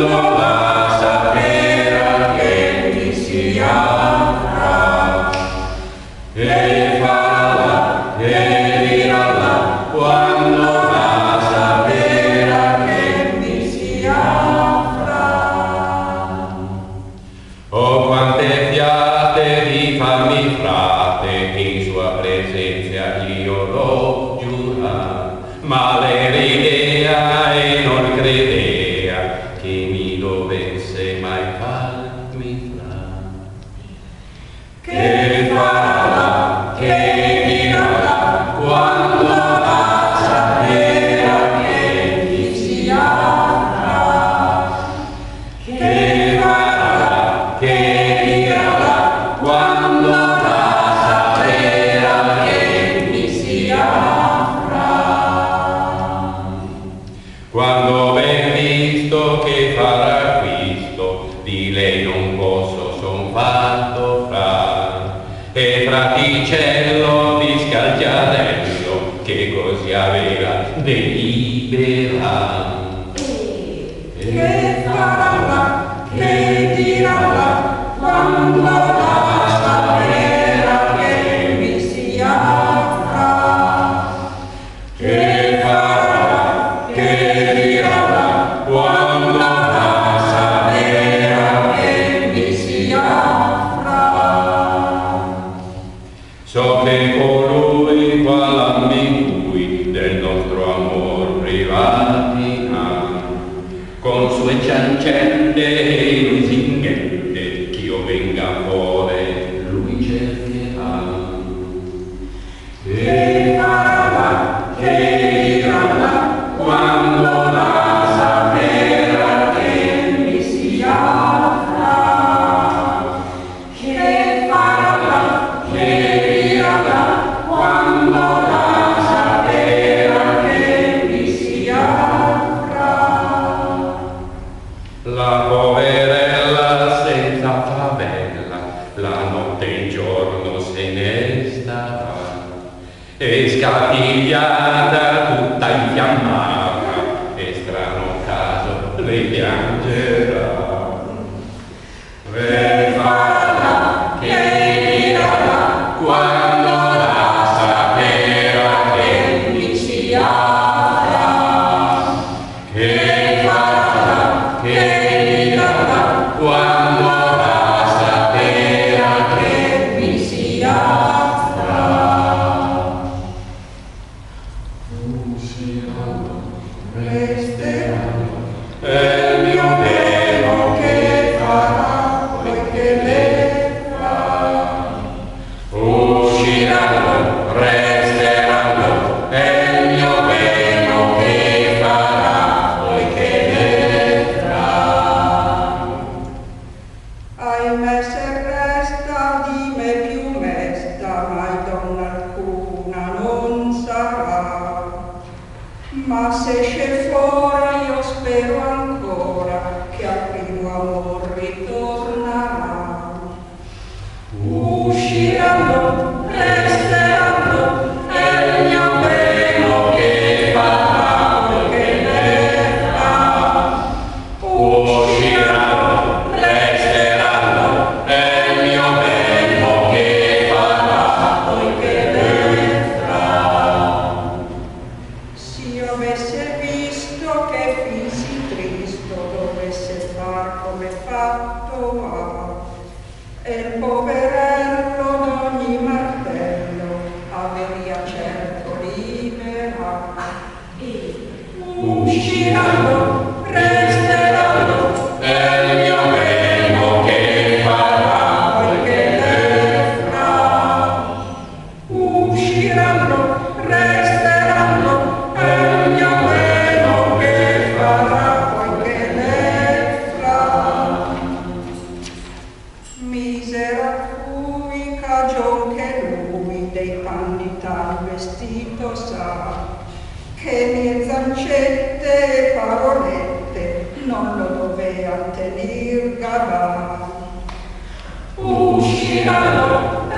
quando la sapera che mi si apra, e farà e dirà quando la sapera che mi si apra. Oh, quante fiate di farmi frate in sua presenza io l'ho giurato, ma lei ridea e non credea che mi dovesse mai farmi fra. Che farà, che dirà quando la sapera che mi si apra? Che farà, che dirà quando la sapera che mi si apra? Quando ben visto che farà Cristo, di lei non posso son fatto fra, e fraticello di Scalciarello, che così aveva delibera. Che farà, che dirà quando la sapera che mi si apra? Che farà, che dirà quando la sapera che mi si apra? So che colui qual ambigui del nostro amor privati ha, con sue ciancelle e lusinghette ch'io venga fuori lui cercherà. Che farà, che dirà quando la sapera che mi si apra? Che farà, che dirà quando la sapera che mi si apra? La poverella senza favella, la notte e il giorno se ne starà, e scatigliata tutta infiammata, e strano caso le piangerà. Che farà, che dirà quando la sapera che mi si apra? Che farà, che dirà quando la sapera che mi si apra? Usciranno, resteranno, è il mio velo che farà poiché le fa. Usciranno, resteranno, è il mio velo che farà poiché le fa. Ahimè se resta di me più mesta, mai donna alcuna non sarà. Ma se esce fuori io spero ancora che al primo amor ritornerà. Usciranno, resteranno, è il mio velo che farà poiché le fa. Usciranno, resteranno, è il mio velo che farà poiché le fa. S'io avesse visto che fin si tristo dovesse far come fatto ha, e il poverello d'ogni martello averia certo libera. Usciranno, resteranno, È il mio velo che farà poiché le fra. Usciranno, resteranno, è il mio velo che farà poiché le fra. Misera cui cagion che lui dei panni tal vestito sa, che mie zancette e parolette non lo dovean tenir gabà. usciranno,